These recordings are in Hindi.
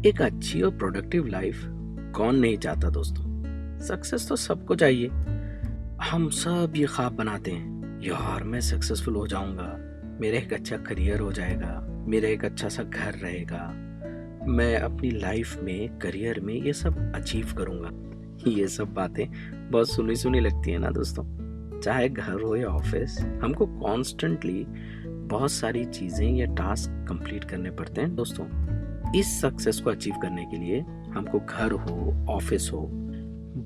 एक अच्छी और प्रोडक्टिव लाइफ कौन नहीं चाहता दोस्तों। सक्सेस तो सबको चाहिए। हम सब ये ख्वाब बनाते हैं, यार मैं सक्सेसफुल हो जाऊंगा, मेरा एक अच्छा करियर हो जाएगा, मेरा एक अच्छा सा घर रहेगा, मैं अपनी लाइफ में करियर में ये सब अचीव करूंगा। ये सब बातें बहुत सुनी सुनी लगती है ना दोस्तों। चाहे घर हो या ऑफिस, हमको कॉन्स्टेंटली बहुत सारी चीजें या टास्क कंप्लीट करने पड़ते हैं दोस्तों। इस सक्सेस को अचीव करने के लिए हमको घर हो, ऑफिस हो,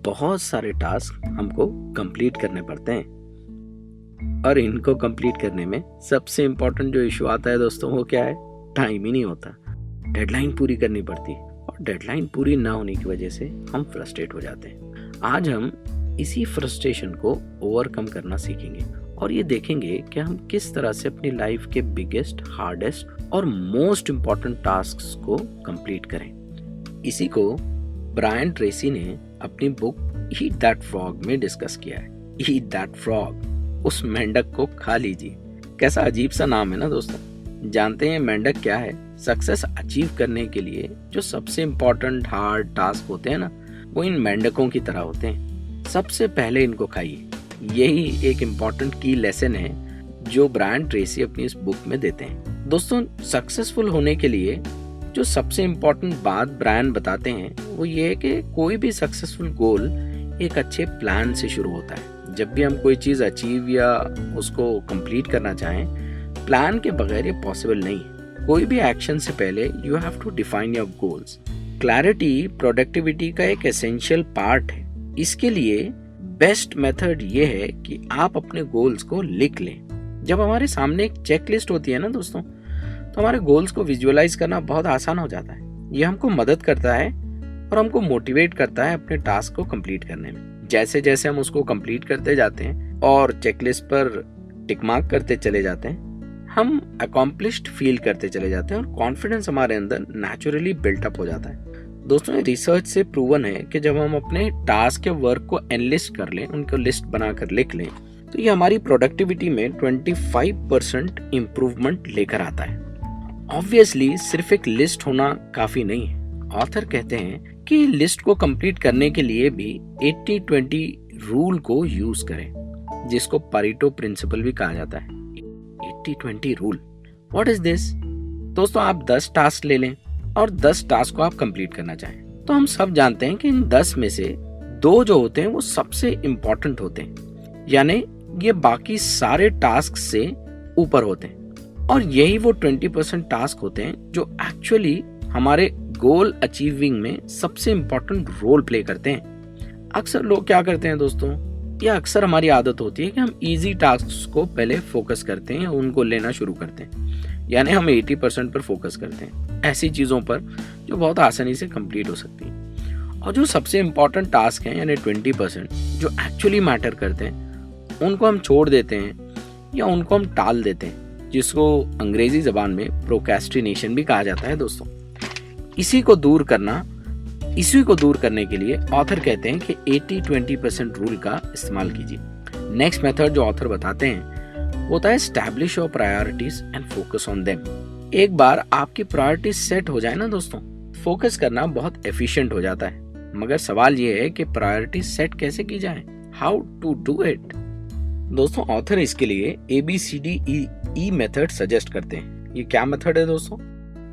बहुत सारे टास्क हमको कंप्लीट करने पड़ते हैं। और इनको कंप्लीट करने में सबसे इम्पोर्टेंट जो इशू आता है दोस्तों, वो क्या है? टाइम ही नहीं होता। डेडलाइन पूरी करनी पड़ती है और डेडलाइन पूरी ना होने की वजह से हम फ्रस्ट्रेट हो जाते हैं। आज हम इसी फ्रस्ट्रेशन को ओवरकम करना सीखेंगे और ये देखेंगे कि हम किस तरह से अपनी लाइफ के बिगेस्ट, हार्डेस्ट और मोस्ट इम्पॉर्टेंट टास्क्स को कंप्लीट करें। इसी को ब्रायन ट्रेसी ने अपनी बुक ईट दैट फ्रॉग में डिस्कस किया है। ईट दैट फ्रॉग, उस मेंढक को खा लीजिए। कैसा अजीब सा नाम है ना दोस्तों। जानते हैं मेंढक क्या है? सक्सेस अचीव करने के लिए जो सबसे इम्पोर्टेंट हार्ड टास्क होते हैं ना, वो इन मेंढकों की तरह होते हैं। सबसे पहले इनको खाइए। यही एक इम्पॉर्टेंट की लेसन है जो ब्रायन ट्रेसी अपनी इस बुक में देते हैं। दोस्तों, सक्सेसफुल होने के लिए जो सबसे इम्पोर्टेंट बात ब्रायन बताते हैं वो ये है कि कोई भी सक्सेसफुल गोल एक अच्छे प्लान से शुरू होता है। जब भी हम कोई चीज अचीव या उसको कंप्लीट करना चाहें, प्लान के बगैर ये पॉसिबल नहीं है। कोई भी एक्शन से पहले you have to define your goals. Clarity productivity का एक एसेंशियल पार्ट है। इसके लिए बेस्ट मेथड ये है कि आप अपने गोल्स को लिख लें। जब हमारे सामने एक चेकलिस्ट होती है ना दोस्तों, तो हमारे गोल्स को विजुअलाइज करना बहुत आसान हो जाता है। ये हमको मदद करता है और हमको मोटिवेट करता है अपने टास्क को कंप्लीट करने में। जैसे जैसे हम उसको कंप्लीट करते जाते हैं और चेकलिस्ट पर टिक मार्क करते चले जाते हैं, हम अकॉम्प्लिश्ड फील करते चले जाते हैं और कॉन्फिडेंस हमारे अंदर नेचुरली बिल्टअप हो जाता है। दोस्तों, रिसर्च से प्रूवन है कि जब हम अपने टास्क या वर्क को एनलिस्ट कर लें, उनको लिस्ट बनाकर लिख लें, तो ये हमारी प्रोडक्टिविटी में 25% इम्प्रूवमेंट लेकर आता है। ऑब्वियसली सिर्फ एक लिस्ट होना काफी नहीं है। ऑथर कहते हैं कि लिस्ट को कंप्लीट करने के लिए भी 80-20 रूल को यूज करें, जिसको पारेटो प्रिंसिपल भी कहा जाता है। 80-20 रूल, व्हाट इज दिस? दोस्तों, आप 10 टास्क ले लें और 10 टास्क को आप कंप्लीट करना चाहें, तो हम सब जानते हैं कि इन 10 में से 2 जो होते हैं वो सबसे इंपॉर्टेंट होते हैं, यानी ये बाकी सारे टास्क से ऊपर होते हैं। और यही वो 20% टास्क होते हैं जो एक्चुअली हमारे गोल अचीविंग में सबसे इंपॉर्टेंट रोल प्ले करते हैं। अक्सर लोग क्या करते हैं दोस्तों, या अक्सर हमारी आदत होती है कि हम इजी टास्क को पहले फोकस करते हैं, उनको लेना शुरू करते हैं, यानी हम 80% पर फोकस करते हैं, ऐसी चीजों पर जो बहुत आसानी से कंप्लीट हो सकती हैं। और जो सबसे इंपॉर्टेंट टास्क हैं, यानी 20% जो एक्चुअली मैटर करते हैं, उनको हम छोड़ देते हैं या उनको हम टाल देते हैं, जिसको अंग्रेजी जबान में प्रोक्रेस्टिनेशन भी कहा जाता है दोस्तों। इसी को दूर करने के लिए ऑथर कहते हैं कि 80-20% रूल का इस्तेमाल कीजिए। नेक्स्ट मेथड जो ऑथर बताते हैं वो होता है establish your priorities and focus on them. एक बार आपकी प्रायोरिटीज सेट हो जाए ना दोस्तों, फोकस करना बहुत एफिशिएंट हो जाता है। मगर सवाल ये है कि प्रायोरिटीज सेट कैसे की जाए, हाउ टू डू इट। दोस्तों, ऑथर इसके लिए ABCDE मेथड सजेस्ट करते हैं। ये क्या मेथड है दोस्तों?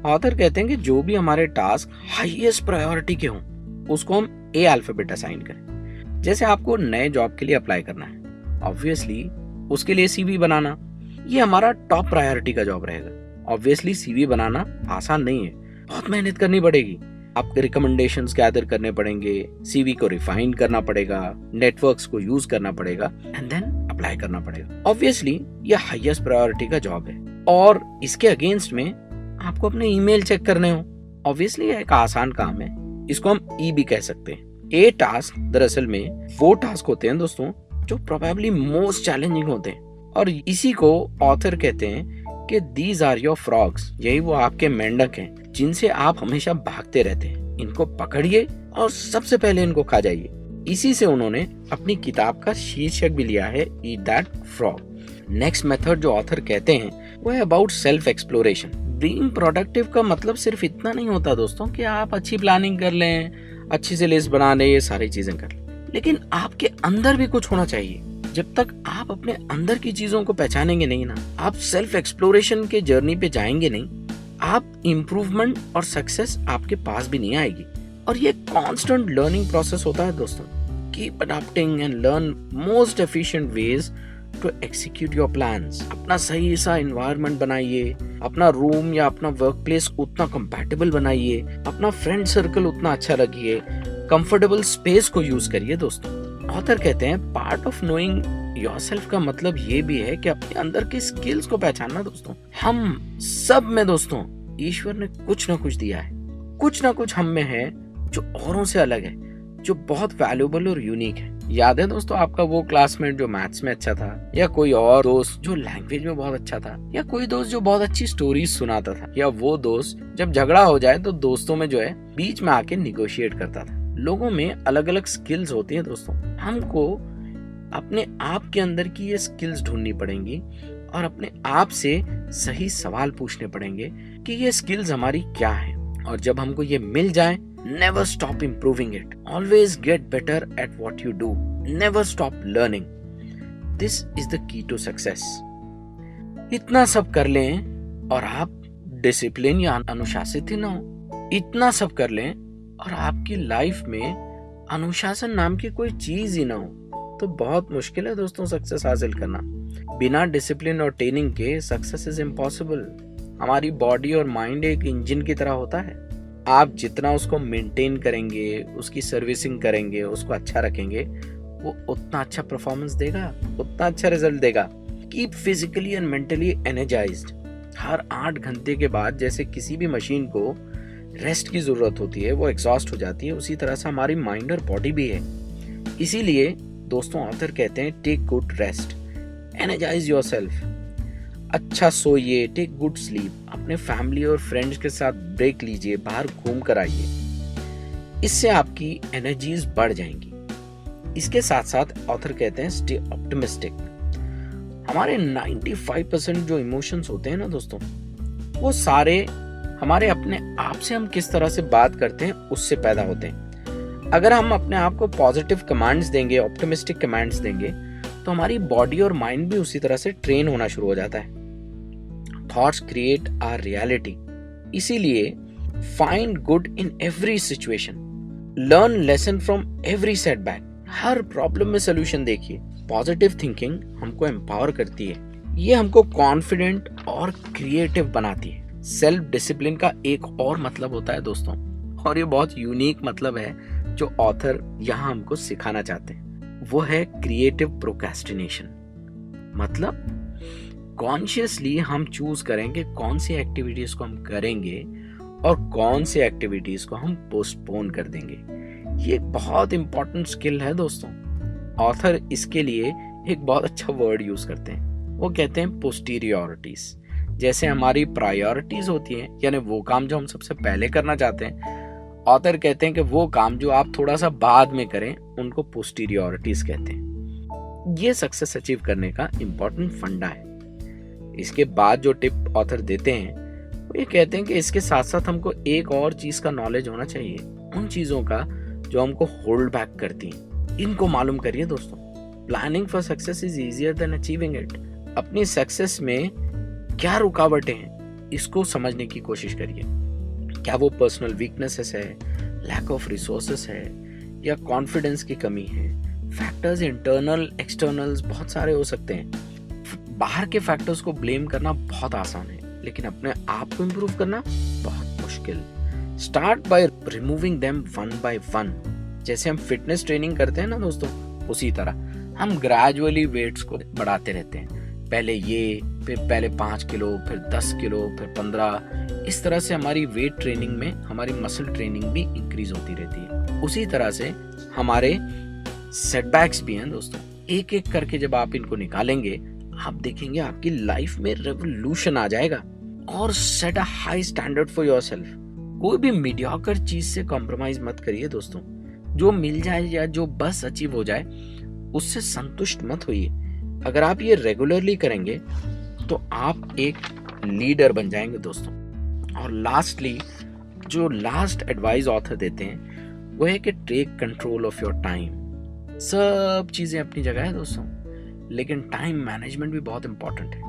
ऑथर कहते हैं कि जो भी हमारे टास्क हाईएस्ट प्रायोरिटी के हों, उसको हम A अल्फाबेट असाइन करें। जैसे आपको नए जॉब के लिए अप्लाई करना है, ऑब्वियसली उसके लिए CV बनाना, ये हमारा टॉप प्रायोरिटी का जॉब रहेगा। ऑब्वियसली CV बनाना आसान नहीं है, बहुत मेहनत करनी पड़ेगी। आपके रिकमेंडेशंस गैदर करने पड़ेंगे, CV को रिफाइन करना पड़ेगा, नेटवर्क्स को यूज करना पड़ेगा एंड देन अप्लाई करना पड़ेगा। ऑब्वियसली ये हाईएस्ट प्रायोरिटी का जॉब है। और इसके अगेंस्ट में आपको अपने ईमेल चेक करने हो, ऑब्वियसली ये एक आसान काम है, इसको हम E भी कह सकते हैं। A टास्क दरअसल में वो टास्क होते हैं दोस्तों जो प्रोबेबली मोस्ट चैलेंजिंग होते हैं, और इसी को ऑथर कहते हैं कि दीज आर योर फ्रॉग्स। यही वो आपके मेंढक हैं जिनसे आप हमेशा भागते रहते हैं। इनको पकड़िए और सबसे पहले इनको खा जाइए। इसी से उन्होंने अपनी किताब का शीर्षक भी लिया है, eat that frog. Next method जो ऑथर कहते हैं वो है about self exploration. Being productive का मतलब सिर्फ इतना नहीं होता दोस्तों कि आप अच्छी प्लानिंग कर लें, अच्छी से लिस्ट बना लें, ये सारी चीजें कर लें, लेकिन आपके अंदर भी कुछ होना चाहिए। जब तक आप अपने अंदर की चीजों को पहचानेंगे नहीं ना, आप सेल्फ एक्सप्लोरेशन के जर्नी पे जाएंगे नहीं, आप इम्प्रूवमेंट और सक्सेस आपके पास भी नहीं आएगी। और ये कांस्टेंट लर्निंग प्रोसेस होता है दोस्तों। Keep adopting and learn most efficient ways to execute your plans. अपना सही सा एनवायरनमेंट बनाइए, अपना रूम या अपना वर्क प्लेस उतना कंपैटिबल बनाइए, अपना फ्रेंड सर्कल उतना अच्छा रखिए, कंफर्टेबल स्पेस को यूज करिए दोस्तों। ऑथर कहते हैं पार्ट ऑफ नोइंग योरसेल्फ का मतलब ये भी है कि अपने अंदर के स्किल्स को पहचानना दोस्तों। हम सब में दोस्तों ईश्वर ने कुछ ना कुछ दिया है, कुछ ना कुछ हम में है जो औरों से अलग है, जो बहुत वैल्यूएबल और यूनिक है। याद है दोस्तों आपका वो क्लासमेट जो मैथ्स में अच्छा था, या कोई और दोस्त जो लैंग्वेज में बहुत अच्छा था, या कोई दोस्त जो बहुत अच्छी स्टोरीज सुनाता था, या वो दोस्त जब झगड़ा हो जाए तो दोस्तों में जो है बीच में आके निगोशिएट करता था। लोगों में अलग अलग स्किल्स होती हैं दोस्तों। हमको अपने आप के अंदर की ये स्किल्स ढूंढनी पड़ेंगी और अपने आप से सही सवाल पूछने पड़ेंगे कि ये स्किल्स हमारी क्या है। और जब हमको ये मिल जाए, never stop improving it, always get better at what you do, never stop learning. This is the key to success. इतना सब कर लें और आप डिसिप्लिन या अनुशासित ही ना हो, इतना सब कर लें और आपकी लाइफ में अनुशासन नाम की कोई चीज ही ना हो, तो बहुत मुश्किल है दोस्तों सक्सेस हासिल करना। बिना डिसिप्लिन और ट्रेनिंग के सक्सेस इज इम्पॉसिबल। हमारी बॉडी और माइंड एक इंजन की तरह होता है। आप जितना उसको मेंटेन करेंगे, उसकी सर्विसिंग करेंगे, उसको अच्छा रखेंगे, वो उतना अच्छा परफॉर्मेंस देगा, उतना अच्छा रिजल्ट देगा। Keep physically and mentally energised. हर 8 घंटे के बाद जैसे किसी भी मशीन को रेस्ट की जरूरत होती है, वो एग्जॉस्ट हो जाती है, उसी तरह से हमारी माइंड और बॉडी भी है। इसीलिए दोस्तों ऑथर कहते हैं take good rest, energize yourself. अच्छा सोइए, टेक गुड स्लीप, अपने फैमिली और फ्रेंड्स के साथ ब्रेक लीजिए, बाहर घूम कर आइए, इससे आपकी एनर्जीज बढ़ जाएंगी। इसके साथ साथ ऑथर कहते हैं स्टे ऑप्टिमिस्टिक। हमारे 95% जो इमोशंस होते हैं ना दोस्तों, वो सारे हमारे अपने आप से हम किस तरह से बात करते हैं उससे पैदा होते हैं। अगर हम अपने आप को पॉजिटिव कमांड्स देंगे, ऑप्टिमिस्टिक कमांड्स देंगे, तो हमारी बॉडी और माइंड भी उसी तरह से ट्रेन होना शुरू हो जाता है। Thoughts create our reality. इसीलिए find good in every situation, learn lesson from every setback. हर प्रॉब्लम में सोल्यूशन देखिए। पॉजिटिव थिंकिंग हमको एम्पावर करती है, ये हमको कॉन्फिडेंट और क्रिएटिव बनाती है। सेल्फ डिसिप्लिन का एक और मतलब होता है दोस्तों, और ये बहुत यूनिक मतलब है जो ऑथर यहाँ हमको सिखाना चाहते हैं, वो है क्रिएटिव प्रोक्रेस्टिनेशन। मतलब कॉन्शियसली हम चूज करेंगे कौन सी एक्टिविटीज को हम करेंगे और कौन सी एक्टिविटीज को हम पोस्टपोन कर देंगे। ये एक बहुत इंपॉर्टेंट स्किल है दोस्तों। ऑथर इसके लिए एक बहुत अच्छा वर्ड यूज करते हैं, वो कहते हैं पोस्टीरियोरिटीज। जैसे हमारी प्रायोरिटीज होती हैं, यानी वो काम जो हम सबसे पहले करना चाहते हैं, ऑथर कहते हैं कि वो काम जो आप थोड़ा सा बाद में करें उनको पोस्टीरियोरिटीज कहते हैं। ये सक्सेस अचीव करने का इंपॉर्टेंट फंडा है। इसके बाद जो टिप ऑथर देते हैं वो ये कहते हैं कि इसके साथ साथ हमको एक और चीज का नॉलेज होना चाहिए, उन चीजों का जो हमको होल्ड बैक करती हैं, इनको मालूम करिए दोस्तों। Planning for success is easier than achieving it. अपनी सक्सेस में क्या रुकावटें हैं इसको समझने की कोशिश करिए। क्या वो पर्सनल वीकनेसेस है, लैक ऑफ रिसोर्सेस है, या कॉन्फिडेंस की कमी है। फैक्टर्स इंटरनल एक्सटर्नल्स बहुत सारे हो सकते हैं। बाहर के फैक्टर्स को ब्लेम करना बहुत आसान है, लेकिन अपने आप को इम्प्रूव करना बहुत मुश्किल। Start by removing them one by one. जैसे हम फिटनेस ट्रेनिंग करते हैं ना दोस्तों, उसी तरह हम ग्रेजुअली वेट्स को बढ़ाते रहते हैं। पहले ये, फिर पहले 5 किलो, फिर 10 किलो, फिर 15। इस तरह से हमारी वेट ट्रेनिंग में हमारी मसल ट्रेनिंग भी इंक्रीज होती रहती है। उसी तरह से हमारे सेटबैक्स भी हैं दोस्तों। एक एक करके जब आप इनको निकालेंगे, आप देखेंगे आपकी लाइफ में रेवोल्यूशन आ जाएगा। और set a high standard for yourself. कोई भी मीडियोकर चीज से कॉम्प्रोमाइज मत करिए दोस्तों। जो मिल जाए या जो बस अचीव हो जाए उससे संतुष्ट मत होइए। अगर आप ये रेगुलरली करेंगे तो आप एक लीडर बन जाएंगे दोस्तों। और लास्टली जो लास्ट एडवाइस ऑथर देते हैं वो है कि take control of your time. सब चीज़ें अपनी जगह है दोस्तों, लेकिन टाइम मैनेजमेंट भी बहुत इंपॉर्टेंट है।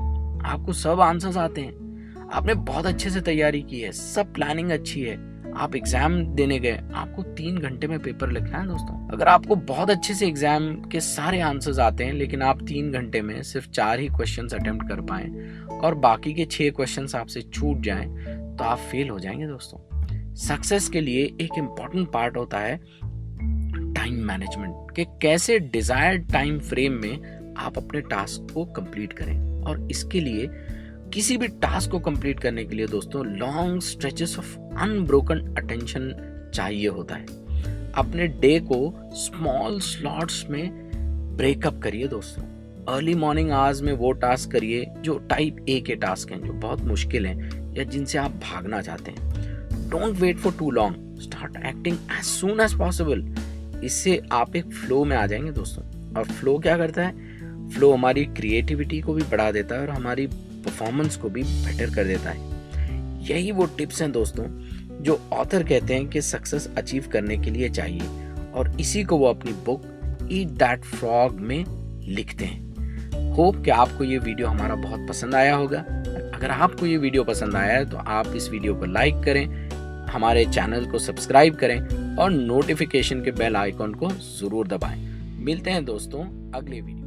आपको सब आंसर्स आते हैं, आपने बहुत अच्छे से तैयारी की है, सब प्लानिंग अच्छी है, आप एग्जाम देने गए, आपको 3 घंटे में पेपर लिखना है दोस्तों। अगर आपको बहुत अच्छे से एग्जाम के सारे आंसर्स आते हैं लेकिन आप 3 घंटे में सिर्फ 4 ही क्वेश्चंस अटेम्प्ट कर पाए और बाकी के 6 क्वेश्चंस आपसे छूट जाएं तो आप फेल हो जाएंगे दोस्तों। सक्सेस के लिए एक इम्पॉर्टेंट पार्ट होता है टाइम मैनेजमेंट, कि कैसे डिजायर्ड टाइम फ्रेम में आप अपने टास्क को कंप्लीट करें। और इसके लिए किसी भी टास्क को कंप्लीट करने के लिए दोस्तों long stretches of unbroken attention चाहिए होता है। अपने डे को स्मॉल स्लॉट्स में ब्रेकअप करिए दोस्तों। अर्ली मॉर्निंग आवर्स में वो टास्क करिए जो टाइप ए के टास्क हैं, जो बहुत मुश्किल हैं या जिनसे आप भागना चाहते हैं। Don't wait for too long, start acting as soon as possible. इससे आप एक फ्लो में आ जाएंगे दोस्तों। और फ्लो क्या करता है? फ्लो हमारी क्रिएटिविटी को भी बढ़ा देता है और हमारी परफॉर्मेंस को भी बेटर कर देता है। यही वो टिप्स हैं दोस्तों जो ऑथर कहते हैं कि सक्सेस अचीव करने के लिए चाहिए, और इसी को वो अपनी बुक ईट दैट फ्रॉग में लिखते हैं। होप कि आपको ये वीडियो हमारा बहुत पसंद आया होगा। अगर आपको ये वीडियो पसंद आया है तो आप इस वीडियो को लाइक करें, हमारे चैनल को सब्सक्राइब करें और नोटिफिकेशन के बेल आइकॉन को ज़रूर दबाएं। मिलते हैं दोस्तों अगले वीडियो।